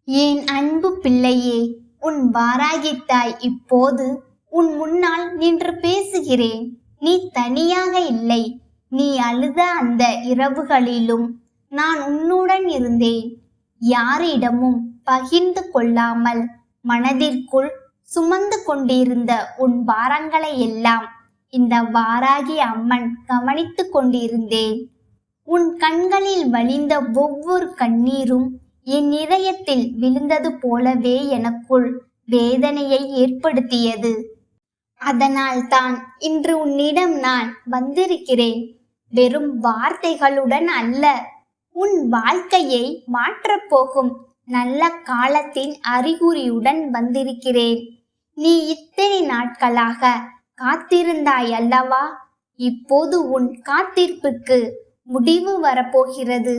என் அன்பு பிள்ளையே, உன் வாராகித் தாய் இப்போது உன் முன்னால் நின்று பேசுகிறேன். நீ தனியாக இல்லை. நீ அழுத அந்த இரவுகளிலும் நான் உன்னுடன் இருந்தேன். யாரிடமும் பகிர்ந்து கொள்ளாமல் மனதிற்குள் சுமந்து கொண்டிருந்த உன் பாரங்களை எல்லாம் இந்த வாராகி அம்மன் கவனித்து கொண்டிருந்தேன். உன் கண்களில் வழிந்த ஒவ்வொரு கண்ணீரும் என் இதயத்தில் விழுந்தது போலவே எனக்குள் வேதனையை ஏற்படுத்தியது. அதனால் தான் இன்று உன்னிடம் நான் வந்திருக்கிறேன். வெறும் வார்த்தைகளுடன் அல்ல, உன் வாழ்க்கையை மாற்றப்போகும் நல்ல காலத்தின் அறிகுறியுடன் வந்திருக்கிறேன். நீ இத்தனை நாட்களாக காத்திருந்தாய் அல்லவா? இப்போது உன் காத்திருப்புக்கு முடிவு வரப்போகிறது.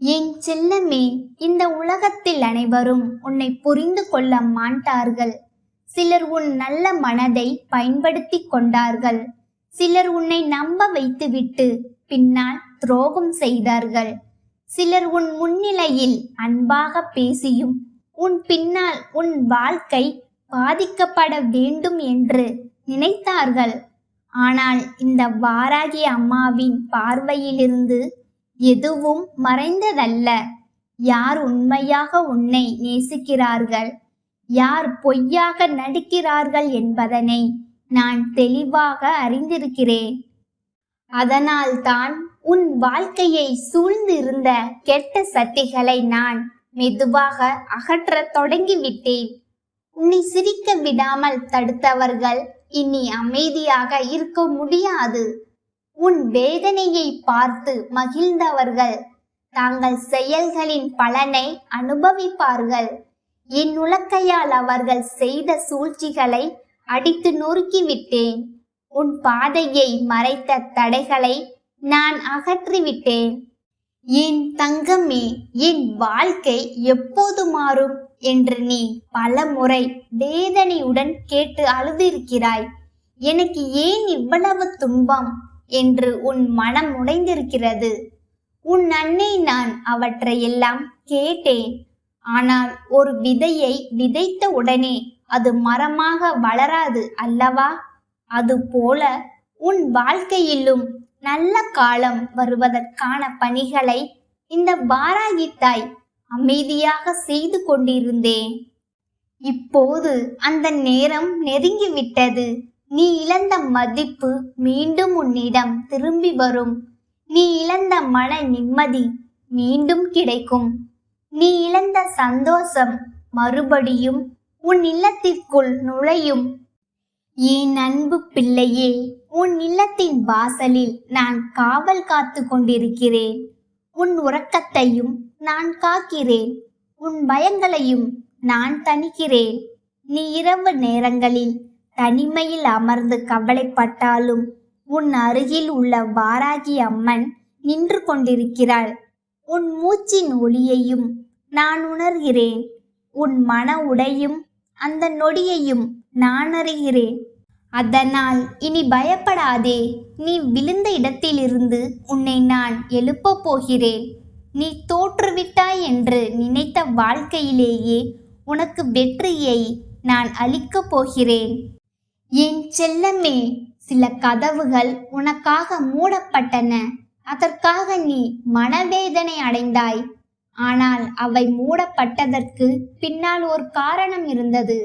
என் செல்லமே, இந்த உலகத்தில் அனைவரும் உன்னை புரிந்து கொள்ள மாட்டார்கள். சிலர் உன் நல்ல மனதை பயன்படுத்தி கொண்டார்கள். சிலர் உன்னை நம்ப வைத்துவிட்டு பின்னால் துரோகம் செய்தார்கள். சிலர் உன் முன்னிலையில் அன்பாக பேசியும் உன் பின்னால் உன் வாழ்க்கை பாதிக்கப்பட வேண்டும் என்று நினைத்தார்கள். ஆனால் இந்த வாராகி அம்மாவின் பார்வையிலிருந்து எதுவும் மறைந்ததல்ல. யார் உண்மையாக உன்னை நேசிக்கிறார்கள், யார் பொய்யாக நடிக்கிறார்கள் என்பதனை நான் தெளிவாக அறிந்திருக்கிறேன். அதனால் தான் உன் வாழ்க்கையை சூழ்ந்திருந்த கெட்ட சக்திகளை நான் மெதுவாக அகற்றத் தொடங்கிவிட்டேன். உன்னை சிரிக்க விடாமல் தடுத்தவர்கள் இனி அமைதியாக இருக்க முடியாது. உன் வேதனையை பார்த்து மகிழ்ந்தவர்கள் தாங்கள் செயல்களின் பலனை அனுபவிப்பார்கள். என் உலக்கையால் அவர்கள் செய்த சூழ்ச்சிகளை அடித்து நொறுக்கிவிட்டேன். உன் பாதையை மறைத்த தடைகளை நான் அகற்றிவிட்டேன். என் தங்கமே, என் வாழ்க்கை எப்போது மாறும் என்று நீ பல முறை வேதனையுடன் கேட்டு அழுதிருக்கிறாய். எனக்கு ஏன் இவ்வளவு துன்பம் என்று உன் மனம் உடைந்திருக்கிறது. உன் அன்னை நான் அவற்றையெல்லாம் கேட்டேன். ஆனால் ஒரு விதையை விதைத்த உடனே அது மரமாக வளராது அல்லவா? அதுபோல உன் வாழ்க்கையிலும் நல்ல காலம் வருவதற்கான பணிகளை இந்த வாராகி தாய் அமைதியாக செய்து கொண்டிருந்தேன். இப்போது அந்த நேரம் நெருங்கிவிட்டது. நீ இழந்த மதிப்பு மீண்டும் உன்னிடம் திரும்பி வரும். நீ இழந்த மன நிம்மதி மீண்டும் கிடைக்கும். நீ இழந்த சந்தோஷம் மறுபடியும் உன் இல்லத்திற்குள் நுழையும். என் அன்பு பிள்ளையே, உன் இல்லத்தின் வாசலில் நான் காவல் காத்து கொண்டிருக்கிறேன். உன் உறக்கத்தையும் நான் காக்கிறேன். உன் பயங்களையும் நான் தணிக்கிறேன். நீ இரவு நேரங்களில் தனிமையில் அமர்ந்து கவலைப்பட்டாலும் உன் அருகில் உள்ள வாராகி அம்மன் நின்று கொண்டிருக்கிறாள். உன் மூச்சின் ஒளியையும் நான் உணர்கிறேன். உன் மன உடையும் அந்த நொடியையும் நான் அறிகிறேன். அதனால் இனி பயப்படாதே. நீ விழுந்த இடத்திலிருந்து உன்னை நான் எழுப்பப் போகிறேன். நீ தோற்றுவிட்டாய் என்று நினைத்த வாழ்க்கையிலேயே உனக்கு வெற்றியை நான் அளிக்கப் போகிறேன். என் செல்லமே, சில கதவுகள் உனக்காக மூடப்பட்டன. அதற்காக நீ மனவேதனை அடைந்தாய். ஆனால் அவை மூடப்பட்டதற்கு பின்னால் ஒரு காரணம் இருந்தது.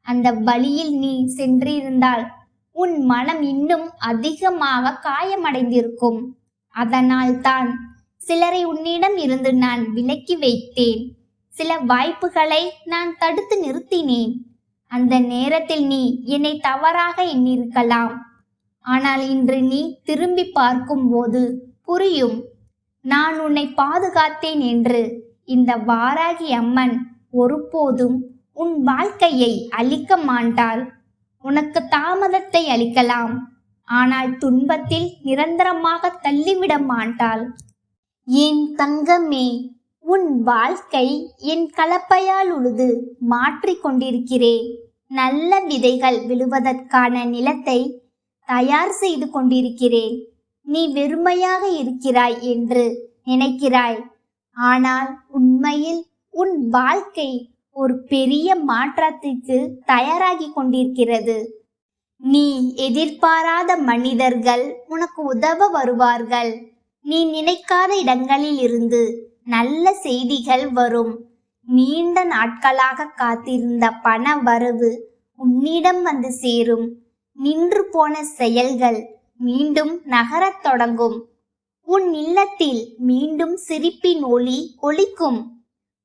அந்த வழியில் நீ சென்றிருந்தால் உன் மனம் இன்னும் அதிகமாக காயமடைந்திருக்கும். அதனால் தான் சிலரை உன்னிடம் இருந்து நான் விலக்கி வைத்தேன். சில வாய்ப்புகளை நான் தடுத்து நிறுத்தினேன். அந்த நேரத்தில் நீ என்னை தவறாக எண்ணிருக்கலாம். ஆனால் இன்று நீ திரும்பி பார்க்கும்போது புரியும், நான் உன்னை பாதுகாத்தேன் என்று. இந்த வாராகி அம்மன் ஒருபோதும் உன் வாழ்க்கையை அழிக்க மாட்டாள். உனக்கு தாமதத்தை அளிக்கலாம், ஆனால் துன்பத்தில் நிரந்தரமாக தள்ளிவிட மாட்டாள். என் தங்கமே, உன் வாழ்க்கை என் கலப்பையால் உழுது மாற்றிக் கொண்டிருக்கிறேன். நல்ல விதைகள் விழுவதற்கான நிலத்தை தயார் செய்து கொண்டிருக்கிறேன். நீ வெறுமையாக இருக்கிறாய் என்று நினைக்கிறாய். ஆனால் உண்மையில் உன் வாழ்க்கை ஒரு பெரிய மாற்றத்திற்கு தயாராகி கொண்டிருக்கிறது. நீ எதிர்பாராத மனிதர்கள் உனக்கு உதவ வருவார்கள். நீ நினைக்காத இடங்களில் இருந்து நல்ல செய்திகள் வரும். நீண்ட நாட்களாக காத்திருந்த பண வரவு உன்னிடம் வந்து சேரும். நின்று போன செயல்கள் மீண்டும் நகரத் தொடங்கும். உன் இல்லத்தில் மீண்டும் சிரிப்பின் ஒளி ஒலிக்கும்.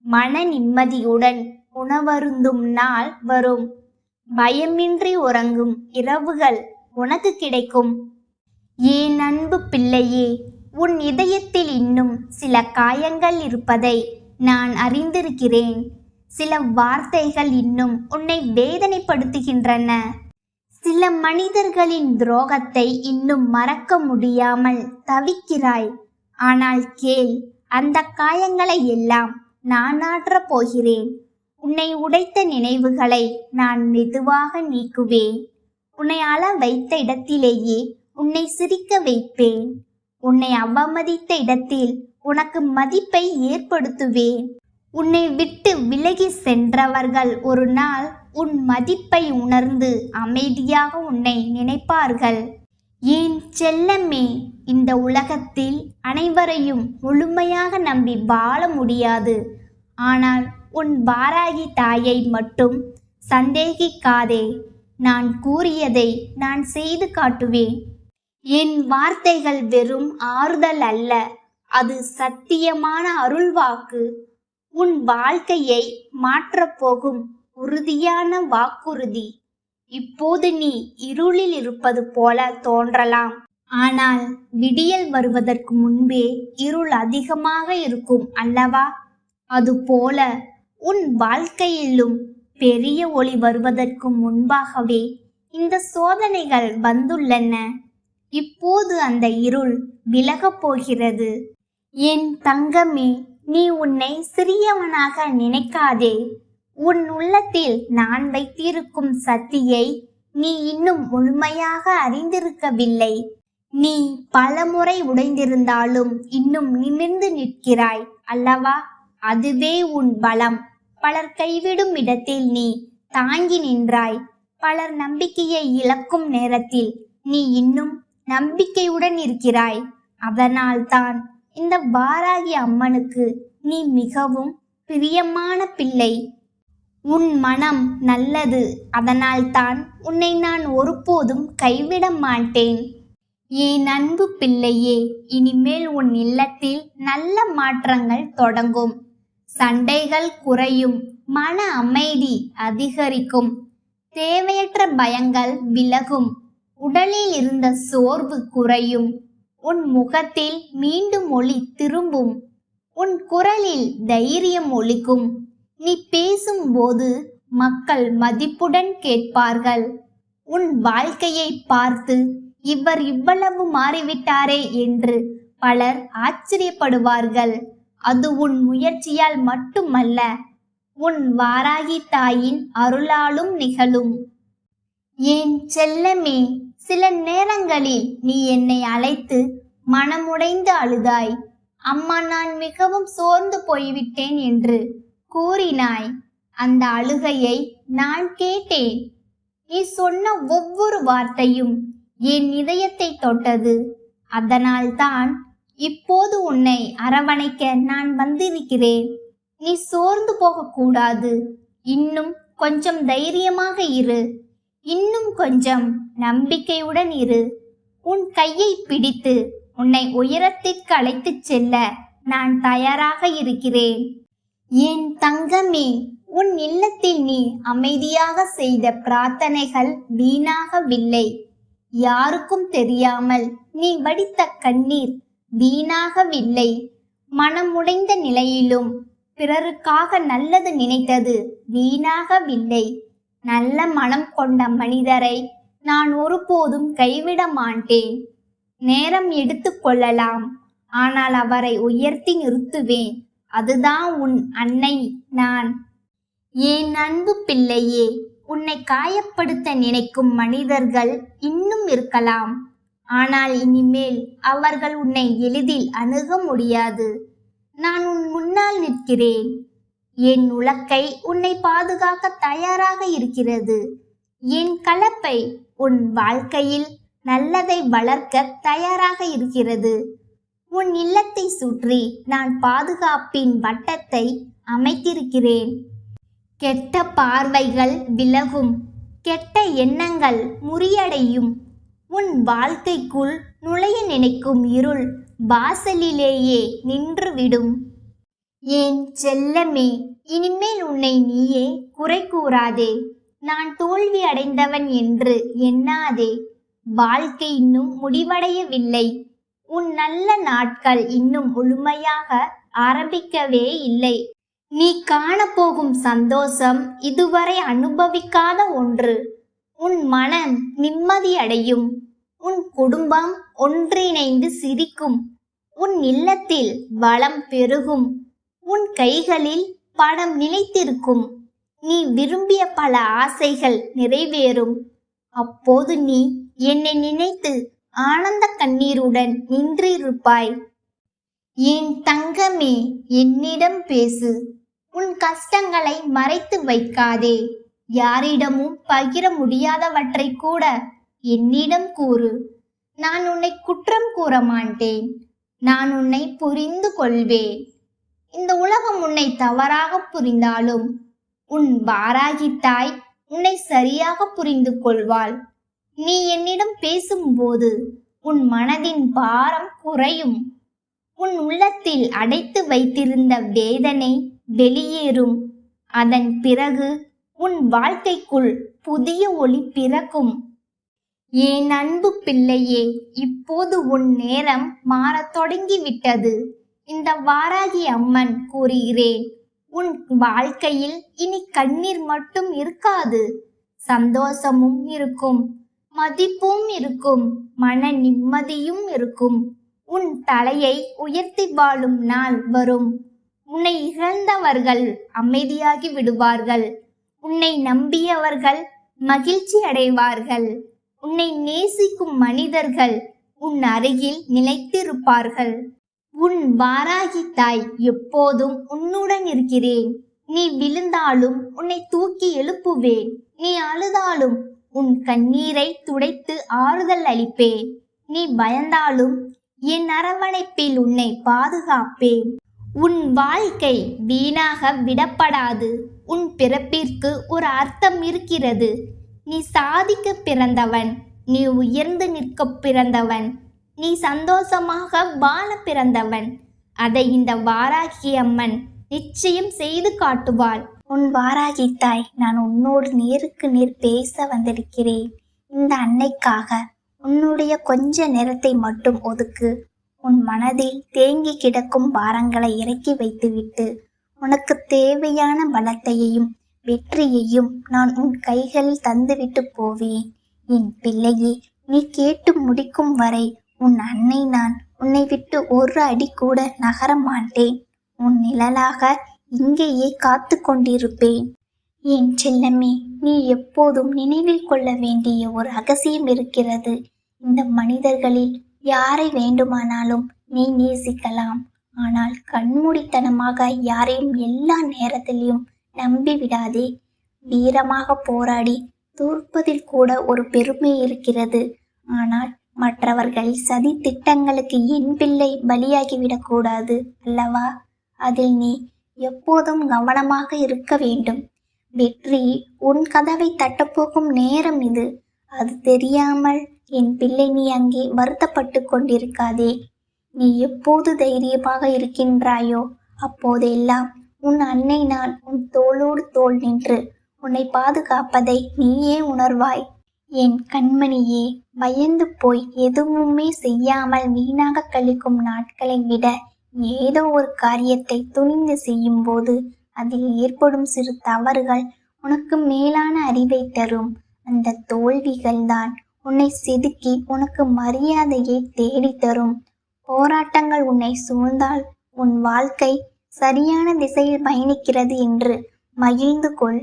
மன நிம்மதியுடன் உணவருந்தும் நாள் வரும். பயமின்றி உறங்கும் இரவுகள் உனக்கு கிடைக்கும். என் அன்பு பிள்ளையே, உன் இதயத்தில் இன்னும் சில காயங்கள் இருப்பதை நான் அறிந்திருக்கிறேன். சில வார்த்தைகள் இன்னும் உன்னை வேதனைப்படுத்துகின்றன. சில மனிதர்களின் துரோகத்தை இன்னும் மறக்க முடியாமல் தவிக்கிறாய். ஆனால் கேள், அந்த காயங்களை எல்லாம் நான் ஆற்றப் போகிறேன். உன்னை உடைத்த நினைவுகளை நான் மெதுவாக நீக்குவேன். உன்னை அழ வைத்த இடத்திலேயே உன்னை சிரிக்க வைப்பேன். உன்னை அவமதித்த இடத்தில் உனக்கு மதிப்பை ஏற்படுத்துவேன். உன்னை விட்டு விலகி சென்றவர்கள் ஒரு நாள் உன் மதிப்பை உணர்ந்து அமைதியாக உன்னை நினைப்பார்கள். ஏன் செல்லமே, இந்த உலகத்தில் அனைவரையும் முழுமையாக நம்பி வாழ முடியாது. ஆனால் உன் வாராகி தாயை மட்டும் சந்தேகிக்காதே. நான் கூறியதை நான் செய்து காட்டுவேன். என் வார்த்தைகள் வெறும் ஆறுதல் அல்ல, அது சத்தியமான அருள்வாக்கு. உன் வாழ்க்கையை மாற்றப்போகும் உறுதியான வாக்குறுதி. இப்போது நீ இருளில் இருப்பது போல தோன்றலாம். ஆனால் விடியல் வருவதற்கு முன்பே இருள் அதிகமாக இருக்கும் அல்லவா? அதுபோல உன் வாழ்க்கையிலும் பெரிய ஒளி வருவதற்கு முன்பாகவே இந்த சோதனைகள் வந்துள்ளன. இப்போது அந்த இருள் விலகப் போகிறது. என் தங்கமே, நீ உன்னை சிறியவனாக நினைக்காதே. உன் உள்ளத்தில் நான் வைத்திருக்கும் சக்தியை நீ இன்னும் முழுமையாக அறிந்திருக்கவில்லை. நீ பலமுறை உடைந்திருந்தாலும் இன்னும் நிமிர்ந்து நிற்கிறாய் அல்லவா? அதுவே உன் பலம். பலர் கைவிடும் இடத்தில் நீ தாங்கி நின்றாய். பலர் நம்பிக்கையை இழக்கும் நேரத்தில் நீ இன்னும் நம்பிக்கையுடன் இருக்கிறாய். அதனால்தான் இந்த வாராகி அம்மனுக்கு நீ மிகவும் பிரியமான பிள்ளை. உன் மனம் நல்லது. அதனால்தான் உன்னை நான் ஒருபோதும் கைவிட மாட்டேன். என் அன்பு பிள்ளையே, இனிமேல் உன் இல்லத்தில் நல்ல மாற்றங்கள் தொடங்கும். சண்டைகள் குறையும். மன அமைதி அதிகரிக்கும். தேவையற்ற பயங்கள் விலகும். உடலில் இருந்த சோர்வு குறையும். உன் முகத்தில் மீண்டும் ஒளி திரும்பும். உன் குரலில் தைரியம் ஒலிக்கும். நீ பேசும்போது மக்கள் மதிப்புடன் கேட்பார்கள். உன் வாழ்க்கையை பார்த்து இவர் இவ்வளவு மாறிவிட்டாரே என்று பலர் ஆச்சரியப்படுவார்கள். அது உன் முயற்சியால் மட்டுமல்ல, உன் வாராகி தாயின் அருளாலும் நிகழும். என் செல்லமே, சில நேரங்களில் நீ என்னை அழைத்து மனமுடைந்து அழுதாய். அம்மா, நான் மிகவும் சோர்ந்து போய்விட்டேன் என்று கூறினாய். அந்த அழுகையை நான் கேட்டேன். நீ சொன்ன ஒவ்வொரு வார்த்தையும் என் இதயத்தை தொட்டது. அதனால்தான் இப்போது உன்னை அரவணைக்க நான் வந்திருக்கிறேன். நீ சோர்ந்து போகக்கூடாது. இன்னும் கொஞ்சம் தைரியமாக இரு. இன்னும் கொஞ்சம் நம்பிக்கையுடன் இரு. உன் கையை பிடித்து உன்னை உயரத்திற்கு அழைத்துச் செல்ல நான் தயாராக இருக்கிறேன். என் தங்கமே, உன் இல்லத்தில் நீ அமைதியாக செய்த பிரார்த்தனைகள் வீணாகவில்லை. யாருக்கும் தெரியாமல் நீ வடித்த கண்ணீர் வீணாகவில்லை. மனமுடைந்த நிலையிலும் பிறருக்காக நல்லது நினைத்தது வீணாகவில்லை. நல்ல மனம் கொண்ட மனிதரை நான் ஒருபோதும் கைவிட மாட்டேன். நேரம் எடுத்துக்கொள்ளலாம், ஆனால் அவரை உயர்த்தி நிறுத்துவேன். அதுதான் உன் அன்னை நான். என் அன்பு பிள்ளையே, உன்னை காயப்படுத்த நினைக்கும் மனிதர்கள் இன்னும் இருக்கலாம். ஆனால் இனிமேல் அவர்கள் உன்னை எளிதில் அணுக முடியாது. நான் உன் முன்னால் நிற்கிறேன். என் உலக்கை உன்னை பாதுகாக்க தயாராக இருக்கிறது. என் கலப்பை உன் வாழ்க்கையில் நல்லதை வளர்க்க தயாராக இருக்கிறது. உன் இல்லத்தை சுற்றி நான் பாதுகாப்பின் வட்டத்தை அமைத்திருக்கிறேன். கெட்ட பார்வைகள் விலகும், கெட்ட எண்ணங்கள் முறியடையும். உன் வாழ்க்கைக்குள் நுழைய நினைக்கும் இருள் வாசலிலேயே நின்றுவிடும். என் செல்லமே, இனிமேல் உன்னை நீயே குறை கூறாதே. நான் தோல்வி அடைந்தவன் என்று எண்ணாதே. வாழ்க்கை இன்னும் முடிவடையவில்லை. உன் நல்ல நாட்கள் இன்னும் முழுமையாக ஆரம்பிக்கவே இல்லை. நீ காணப்போகும் சந்தோஷம் இதுவரை அனுபவிக்காத ஒன்று. உன் மனம் நிம்மதியடையும். உன் குடும்பம் ஒன்றிணைந்து சிரிக்கும். உன் இல்லத்தில் வளம் பெருகும். உன் கைகளில் பணம் நிலைத்திருக்கும். நீ விரும்பிய பல ஆசைகள் நிறைவேறும். அப்போது நீ என்னை நினைத்து ஆனந்த கண்ணீருடன் நின்றிருப்பாய். என் தங்கமே, என்னிடம் பேசு. உன் கஷ்டங்களை மறைத்து வைக்காதே. யாரிடமும் பகிர முடியாதவற்றை கூட என்னிடம் கூறு. நான் உன்னை குற்றம் கூற மாட்டேன். நான் உன்னை புரிந்து கொள்வேன். இந்த உலகம் உன்னை தவறாக புரிந்தாலும் உன் வாராகி தாய் உன்னை சரியாக புரிந்து கொள்வாள். நீ என்னிடம் பேசும்போது உன் மனதின் பாரம் குறையும். உன் உள்ளத்தில் அடைத்து வைத்திருந்த வேதனை வெளியேறும். அதன் பிறகு உன் வாழ்க்கைக்குள் புதிய ஒளி பிறக்கும். என் அன்பு பிள்ளையே, இப்போது உன் நேரம் மாறத் தொடங்கிவிட்டது. இந்த வாராகி அம்மன் கூறுகிறேன், உன் வாழ்க்கையில் இனி கண்ணீர் மட்டும் இருக்காது. சந்தோஷமும் இருக்கும், மதிப்பும் இருக்கும், மன நிம்மதியும் இருக்கும். உன் தலையை உயர்த்தி வாழும் நாள் வரும். உன்னை இழந்தவர்கள் அமைதியாகி விடுவார்கள். உன்னை நம்பியவர்கள் மகிழ்ச்சி அடைவார்கள். உன்னை நேசிக்கும் மனிதர்கள் உன் அருகில் நிலைத்திருப்பார்கள். உன் வாராகி தாய் எப்போதும் உன்னுடன் இருக்கிறேன். நீ விழுந்தாலும் உன்னை தூக்கி எழுப்புவேன். நீ அழுதாலும் உன் கண்ணீரை துடைத்து ஆறுதல் அளிப்பேன். நீ பயந்தாலும் என் அரவணைப்பில் உன்னை பாதுகாப்பேன். உன் வாழ்க்கை வீணாக விடப்படாது. உன் பிறப்பிற்கு ஒரு அர்த்தம் இருக்கிறது. நீ சாதிக்க பிறந்தவன். நீ உயர்ந்து நிற்க பிறந்தவன். நீ சந்தோஷமாக வாழ பிறந்தவன். அதை இந்த வாராகி அம்மன் நிச்சயம் செய்து காட்டுவாள். உன் வாராகி தாய், நான் உன்னோடு நேருக்கு நேர் பேச வந்திருக்கிறேன். இந்த அன்னைக்காக உன்னுடைய கொஞ்ச நேரத்தை மட்டும் ஒதுக்கு. உன் மனதில் தேங்கி கிடக்கும் பாரங்களை இறக்கி வைத்துவிட்டு உனக்கு தேவையான பலத்தையும் வெற்றியையும் நான் உன் கைகளில் தந்துவிட்டு போவேன். என் பிள்ளையே, நீ கேட்டு முடிக்கும் வரை உன் அன்னை நான் உன்னை விட்டு ஒரு அடி கூட நகர மாட்டேன். உன் நிழலாக இங்கேயே காத்து கொண்டிருப்பேன். என் செல்லமே, நீ எப்போதும் நினைவில் கொள்ள வேண்டிய ஒரு ரகசியம் இருக்கிறது. இந்த மனிதர்களில் யாரை வேண்டுமானாலும் நீ நேசிக்கலாம். ஆனால் கண்மூடித்தனமாக யாரையும் எல்லா நேரத்திலையும் நம்பி விடாதே. வீரமாக போராடி தோற்பதில் கூட ஒரு பெருமை இருக்கிறது. ஆனால் மற்றவர்கள் சதி திட்டங்களுக்கு என் பிள்ளை பலியாகிவிடக்கூடாது அல்லவா? அதில் நீ எப்போதும் கவனமாக இருக்க வேண்டும். வெற்றி உன் கதவை தட்டப்போகும் நேரம் இது. அது தெரியாமல் என் பிள்ளை நீ அங்கே வருத்தப்பட்டு கொண்டிருக்காதே. நீ எப்போது தைரியமாக இருக்கின்றாயோ அப்போதெல்லாம் உன் அன்னை நான் உன் தோளோடு தோள் நின்று உன்னை பாதுகாப்பதை நீயே உணர்வாய். என் கண்மணியே, பயந்து போய் எதுவுமே செய்யாமல் வீணாக கழிக்கும் நாட்களை விட ஏதோ ஒரு காரியத்தை துணிந்து செய்யும் போது அதில் ஏற்படும் சிறு தவறுகள் உனக்கு மேலான அறிவை தரும். அந்த தோல்விகள் தான் உன்னை செதுக்கி உனக்கு மரியாதையை தேடித்தரும். போராட்டங்கள் உன்னை சூழ்ந்தால் உன் வாழ்க்கை சரியான திசையில் பயணிக்கிறது என்று மகிழ்ந்து கொள்.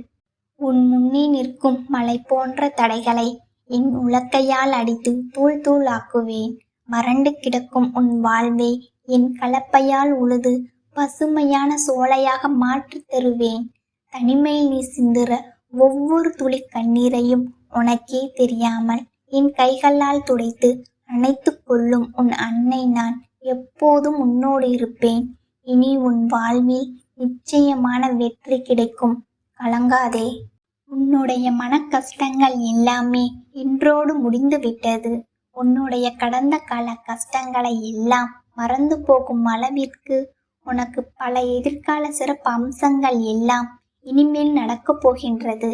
உன் முன்னே நிற்கும் மலை போன்ற தடைகளை என் உலக்கையால் அடித்து தூள் தூள் ஆக்குவேன். வறண்டு கிடக்கும் உன் வாழ்வை என் கலப்பையால் உழுது பசுமையான சோலையாக மாற்றித் தருவேன். தனிமையில் நீ சிந்துற ஒவ்வொரு துளி கண்ணீரையும் உனக்கே தெரியாமல் என் கைகளால் துடைத்து அணைத்துக் கொள்ளும் உன் அன்னை நான் எப்போதும் உன்னோடு இருப்பேன். இனி உன் வாழ்வில் நிச்சயமான வெற்றி கிடைக்கும். கலங்காதே. உன்னுடைய மன கஷ்டங்கள் எல்லாமே இன்றோடு முடிந்து விட்டது. உன்னுடைய கடந்த கால கஷ்டங்களை எல்லாம் மறந்து போகும் அளவிற்கு உனக்கு பல எதிர்கால சிறப்பு அம்சங்கள் எல்லாம் இனிமேல் நடக்கப் போகின்றது.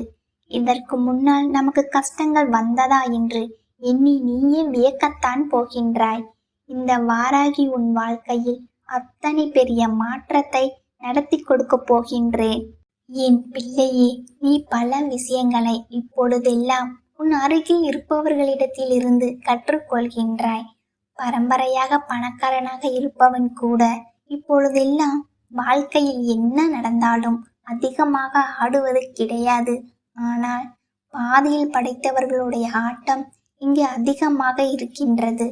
இதற்கு முன்னால் நமக்கு கஷ்டங்கள் வந்ததா என்று எண்ணி நீயே வியக்கத்தான் போகின்றாய். இந்த வாராகி உன் வாழ்க்கையில் அத்தனை பெரிய மாற்றத்தை நடத்தி கொடுக்க போகின்றேன். என் பிள்ளையே, நீ பல விஷயங்களை இப்பொழுதெல்லாம் உன் அருகில் இருப்பவர்களிடத்திலிருந்து கற்றுக்கொள்கின்றாய். பரம்பரையாக பணக்காரனாக இருப்பவன் கூட இப்பொழுதெல்லாம் வாழ்க்கையில் என்ன நடந்தாலும் அதிகமாக ஆடுவது கிடையாது. ஆனால் பாதியில் படைத்தவர்களுடைய ஆட்டம் இங்கு அதிகமாக இருக்கின்றது.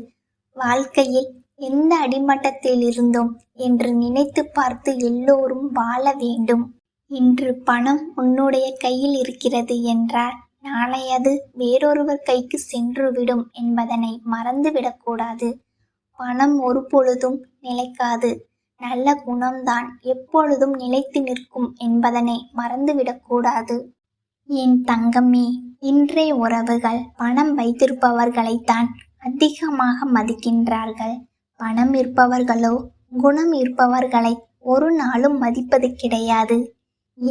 வாழ்க்கையில் எந்த அடிமட்டத்தில் இருந்தோம் என்று நினைத்து பார்த்து எல்லோரும் வாழ வேண்டும். இன்று பணம் உன்னுடைய கையில் இருக்கிறது என்றால் நாளை அது வேறொருவர் கைக்கு சென்றுவிடும் என்பதனை மறந்துவிடக்கூடாது. பணம் ஒரு பொழுதும் நிலைக்காது. நல்ல குணம்தான் எப்பொழுதும் நிலைத்து நிற்கும் என்பதனை மறந்துவிடக்கூடாது. என் தங்கமே, இன்றைய உறவுகள் பணம் வைத்திருப்பவர்களைத்தான் அதிகமாக மதிக்கின்றார்கள். பணம் இருப்பவர்களோ குணம் இருப்பவர்களை ஒரு நாளும் மதிப்பது கிடையாது.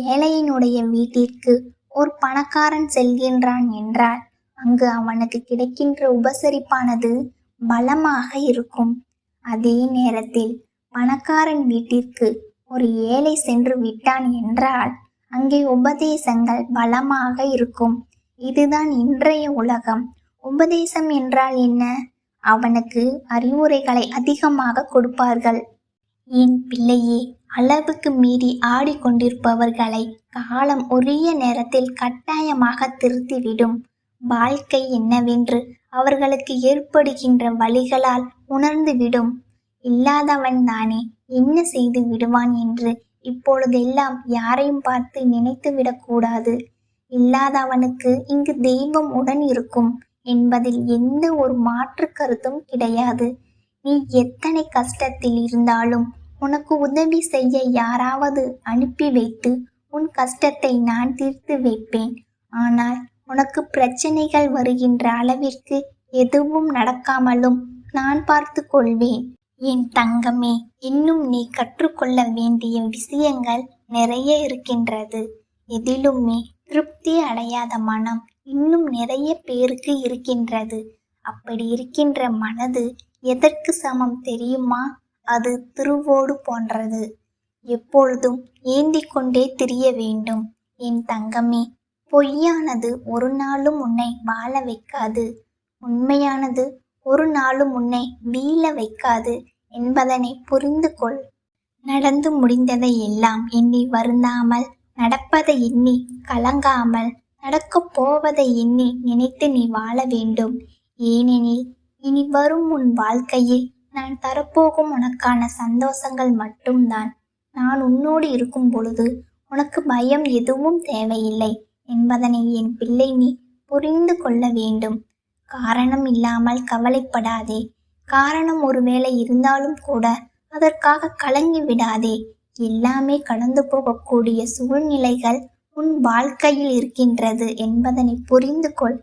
ஏழையினுடைய வீட்டிற்கு ஒரு பணக்காரன் செல்கின்றான் என்றால் அங்கு அவனுக்கு கிடைக்கின்ற உபசரிப்பானது பலமாக இருக்கும். அதே நேரத்தில் பணக்காரன் வீட்டிற்கு ஒரு ஏழை சென்று விட்டான் என்றால் அங்கே உபதேசங்கள் பலமாக இருக்கும். இதுதான் இன்றைய உலகம். உபதேசம் என்றால் என்ன? அவனுக்கு அறிவுரைகளை அதிகமாக கொடுப்பார்கள். என் பிள்ளையே, அளவுக்கு மீறி ஆடிக்கொண்டிருப்பவர்களை காலம் உரிய நேரத்தில் கட்டாயமாக திருத்திவிடும். வாழ்க்கை என்னவென்று அவர்களுக்கு ஏற்படுகின்ற வழிகளால் உணர்ந்துவிடும். இல்லாதவன் தானே என்ன செய்து விடுவான் என்று இப்பொழுதெல்லாம் யாரையும் பார்த்து நினைத்து விடக்கூடாது. இல்லாதவனுக்கு இங்கு தெய்வம் உடன் இருக்கும் என்பதில் எந்த ஒரு மாற்று கருத்தும் கிடையாது. நீ எத்தனை கஷ்டத்தில் இருந்தாலும் உனக்கு உதவி செய்ய யாராவது அனுப்பி வைத்து உன் கஷ்டத்தை நான் தீர்த்து வைப்பேன். ஆனால் உனக்கு பிரச்சனைகள் வருகின்ற அளவிற்கு எதுவும் நடக்காமலும் நான் பார்த்து கொள்வேன். என் தங்கமே, இன்னும் நீ கற்றுக்கொள்ள வேண்டிய விஷயங்கள் நிறைய இருக்கின்றது. எதிலுமே திருப்தி அடையாத மனம் இன்னும் நிறைய பேருக்கு இருக்கின்றது. அப்படி இருக்கின்ற மனது எதற்கு சமம் தெரியுமா? அது திருவோடு போன்றது. எப்பொழுதும் ஏந்தி கொண்டே திரிய வேண்டும். என் தங்கமே, பொய்யானது ஒரு நாளும் உன்னை வாழ வைக்காது. உண்மையானது ஒரு நாளும் உன்னை வீழ வைக்காது என்பதனை புரிந்து கொள். நடந்து முடிந்ததை எல்லாம் எண்ணி வருந்தாமல், நடப்பதை எண்ணி கலங்காமல், நடக்கப் போவதை எண்ணி நினைத்து நீ வாழ வேண்டும். ஏனெனில் இனி வரும் உன் வாழ்க்கையில் நான் தரப்போகும் உனக்கான சந்தோஷங்கள் மட்டும்தான். நான் உன்னோடு இருக்கும் பொழுது உனக்கு பயம் எதுவும் தேவையில்லை என்பதனை என் பிள்ளை நீ புரிந்து கொள்ள வேண்டும். காரணம் இல்லாமல் கவலைப்படாதே. காரணம் ஒருவேளை இருந்தாலும் கூட அதற்காக கலங்கி விடாதே. எல்லாமே கடந்து போகக்கூடிய சூழ்நிலைகள் உன் வாழ்க்கையில் இருக்கின்றது என்பதனை புரிந்து கொள்.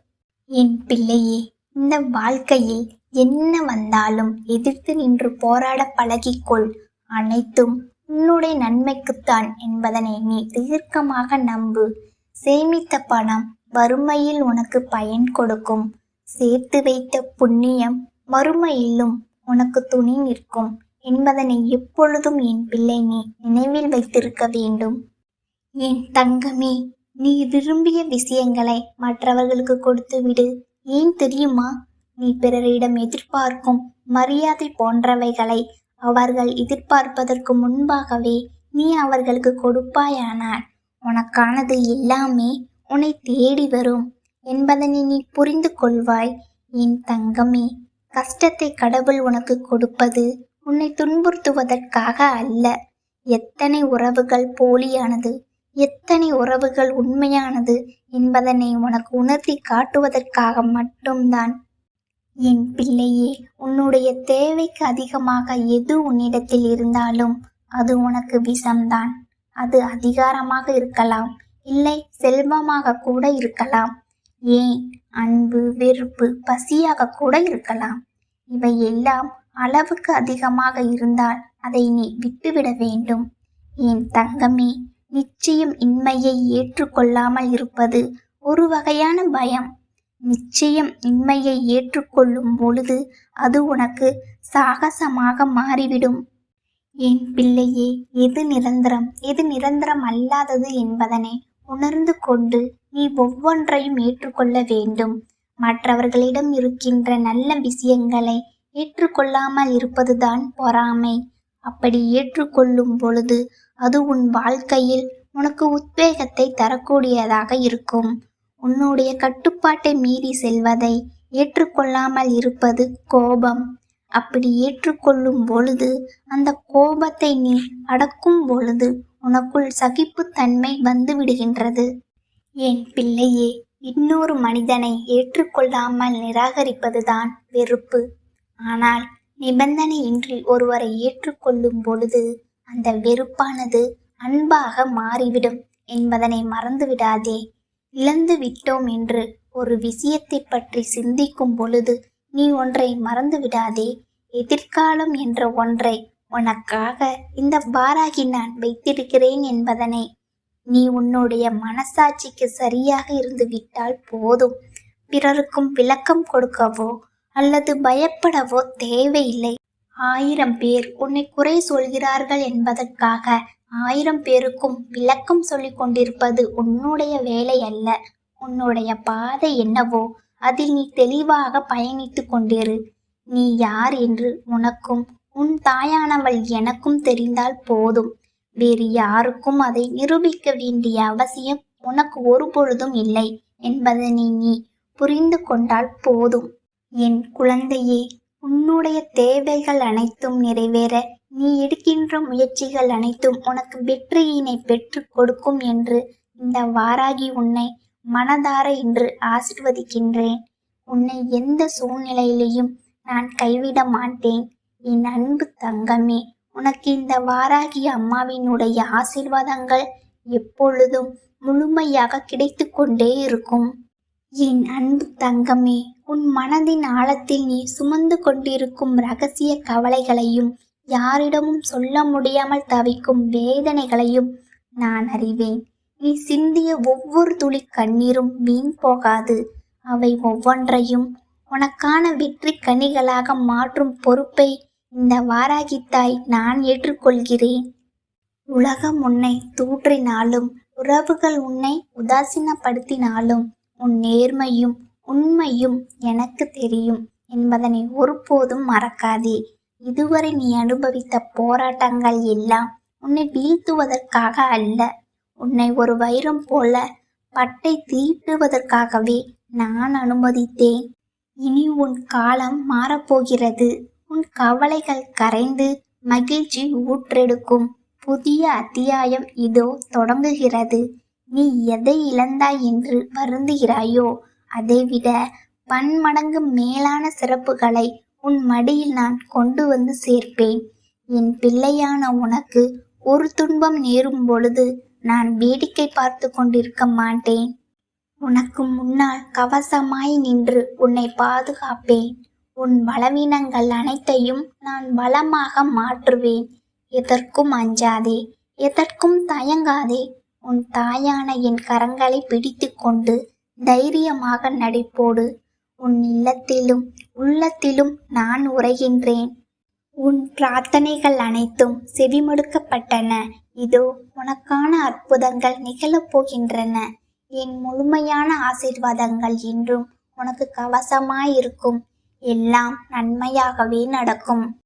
என் பிள்ளையே, இந்த வாழ்க்கையில் என்ன வந்தாலும் எதிர்த்து நின்று போராட பழகிக்கொள். அனைத்தும் உன்னுடைய நன்மைக்குத்தான் என்பதனை நீ தீர்க்கமாக நம்பு. சேமித்த பணம் வறுமையில் உனக்கு பயன் கொடுக்கும். சேர்த்து வைத்த புண்ணியம் மறுமையிலும் உனக்கு துணை நிற்கும் என்பதனை எப்பொழுதும் என் பிள்ளை நீ நினைவில் வைத்திருக்க வேண்டும். என் தங்கமே, நீ விரும்பிய விஷயங்களை மற்றவர்களுக்கு கொடுத்து விடு. ஏன் தெரியுமா? நீ பிறரிடம் எதிர்பார்க்கும் மரியாதை போன்றவைகளை அவர்கள் எதிர்பார்ப்பதற்கு முன்பாகவே நீ அவர்களுக்கு கொடுப்பாயானால் உனக்கானது எல்லாமே உன்னை தேடி வரும் என்பதனை நீ புரிந்து கொள்வாய். என் தங்கமே, கஷ்டத்தை கடவுள் உனக்கு கொடுப்பது உன்னை துன்புறுத்துவதற்காக அல்ல. எத்தனை உறவுகள் போலியானது, எத்தனை உறவுகள் உண்மையானது என்பதனை உனக்கு உணர்த்தி காட்டுவதற்காக மட்டும்தான். என் பிள்ளையே, உன்னுடைய தேவைக்கு அதிகமாக எது உன்னிடத்தில் இருந்தாலும் அது உனக்கு விஷம்தான். அது அதிகாரமாக இருக்கலாம், இல்லை செல்வமாக கூட இருக்கலாம், ஏன் அன்பு, வெறுப்பு, பசியாக கூட இருக்கலாம். இவை எல்லாம் அளவுக்கு அதிகமாக இருந்தால் அதை நீ விட்டுவிட வேண்டும். என் தங்கமே, நிச்சயம் இன்மையை ஏற்றுக்கொள்ளாமல் இருப்பது ஒரு வகையான பயம். நிச்சயம் இன்மையை ஏற்றுக்கொள்ளும் பொழுது அது உனக்கு சாகசமாக மாறிவிடும். என் பிள்ளையே, எது நிரந்தரம் எது நிரந்தரம் அல்லாதது என்பதனை உணர்ந்து கொண்டு நீ ஒவ்வொன்றையும் ஏற்றுக்கொள்ள வேண்டும். மற்றவர்களிடம் இருக்கின்ற நல்ல விஷயங்களை ஏற்றுக்கொள்ளாமல் இருப்பதுதான் பொறாமை. அப்படி ஏற்றுக்கொள்ளும் பொழுது அது உன் வாழ்க்கையில் உனக்கு உத்வேகத்தை தரக்கூடியதாக இருக்கும். உன்னுடைய கட்டுப்பாட்டை மீறி செல்வதை ஏற்றுக்கொள்ளாமல் இருப்பது கோபம். அப்படி ஏற்றுக்கொள்ளும் பொழுது அந்த கோபத்தை நீ அடக்கும் பொழுது உனக்குள் சகிப்புத்தன்மை வந்து விடுகின்றது. என் பிள்ளையே, இன்னொரு மனிதனை ஏற்றுக்கொள்ளாமல் நிராகரிப்பதுதான் வெறுப்பு. ஆனால் நிபந்தனையின்றி ஒருவரை ஏற்றுக்கொள்ளும் பொழுது அந்த வெறுப்பானது அன்பாக மாறிவிடும் என்பதனை மறந்துவிடாதே. இழந்து விட்டோம் என்று ஒரு விஷயத்தை பற்றி சிந்திக்கும் பொழுது நீ ஒன்றை மறந்து விடாதே. எதிர்காலம் என்ற ஒன்றை உனக்காக இந்த வாராகி நான் வைத்திருக்கிறேன் என்பதனை நீ உன்னுடைய மனசாட்சிக்கு சரியாக இருந்து விட்டால் போதும். பிறருக்கும் விளக்கம் கொடுக்கவோ அல்லது பயப்படவோ தேவையில்லை. 1000 பேர் உன்னை குறை சொல்கிறார்கள் என்பதற்காக 1000 பேருக்கும் விளக்கம் சொல்லிக் கொண்டிருப்பது உன்னுடைய வேலை அல்ல. உன்னுடைய பாதை என்னவோ அதில் நீ தெளிவாக பயணித்து கொண்டிரு. நீ யார் என்று உனக்கும் உன் தாயானவள் எனக்கும் தெரிந்தால் போதும். வேறு யாருக்கும் அதை நிரூபிக்க வேண்டிய அவசியம் உனக்கு ஒரு பொழுதும் இல்லை என்பதனை நீ புரிந்து கொண்டால் போதும். என் குழந்தையே, உன்னுடைய தேவைகள் அனைத்தும் நிறைவேற நீ எடுக்கின்ற முயற்சிகள் அனைத்தும் உனக்கு வெற்றியினை பெற்று கொடுக்கும் என்று இந்த வாராகி உன்னை மனதார இன்று ஆசிர்வதிக்கின்றேன். உன்னை எந்த சூழ்நிலையிலையும் நான் கைவிட மாட்டேன். என் அன்பு தங்கமே, உனக்கு இந்த வாராகி அம்மாவினுடைய ஆசீர்வாதங்கள் எப்பொழுதும் முழுமையாக கிடைத்து கொண்டே இருக்கும். என் அன்பு தங்கமே, உன் மனதின் ஆழத்தில் நீ சுமந்து கொண்டிருக்கும் இரகசிய கவலைகளையும் யாரிடமும் சொல்ல முடியாமல் தவிக்கும் வேதனைகளையும் நான் அறிவேன். நீ சிந்திய ஒவ்வொரு துளி கண்ணீரும் வீண் போகாது. அவை ஒவ்வொன்றையும் உனக்கான வெற்றி கனிகளாக மாற்றும் பொறுப்பை இந்த வாராகி தாய் நான் ஏற்றுக்கொள்கிறேன். உலகம் உன்னை தூற்றினாலும், உறவுகள் உன்னை உதாசீனப்படுத்தினாலும், உன் நேர்மையும் உண்மையும் எனக்கு தெரியும் என்பதனை ஒருபோதும் மறக்காதே. இதுவரை நீ அனுபவித்த போராட்டங்கள் எல்லாம் உன்னை வீழ்த்துவதற்காக அல்ல, உன்னை ஒரு வைரம் போல பட்டை தீட்டுவதற்காகவே நான் அனுமதித்தேன். இனி உன் காலம் மாறப்போகிறது. உன் கவலைகள் கரைந்து மகிழ்ச்சி ஊற்றெடுக்கும் புதிய அத்தியாயம் இதோ தொடங்குகிறது. நீ எதை இழந்தாய் என்று வருந்துகிறாயோ அதைவிட பன்மடங்கு மேலான சிறப்புகளை உன் மடியில் நான் கொண்டு வந்து சேர்ப்பேன். என் பிள்ளையான உனக்கு ஒரு துன்பம் நேரும் பொழுது நான் வேடிக்கை பார்த்து கொண்டிருக்க மாட்டேன். உனக்கு முன்னால் கவசமாய் நின்று உன்னை பாதுகாப்பேன். உன் பலவீனங்கள் அனைத்தையும் நான் பலமாக மாற்றுவேன். எதற்கும் அஞ்சாதே, எதற்கும் தயங்காதே. உன் தாயான என் கரங்களை பிடித்து கொண்டு தைரியமாக நடைபோடு. உன் இல்லத்திலும் உள்ளத்திலும் நான் உரைகின்றேன். உன் பிரார்த்தனைகள் அனைத்தும் செவிமடுக்கப்பட்டன. இதோ உனக்கான அற்புதங்கள் நிகழப்போகின்றன. என் முழுமையான ஆசீர்வாதங்கள் என்றும் உனக்கு கவசமாயிருக்கும். எல்லாம் நன்மையாகவே நடக்கும்.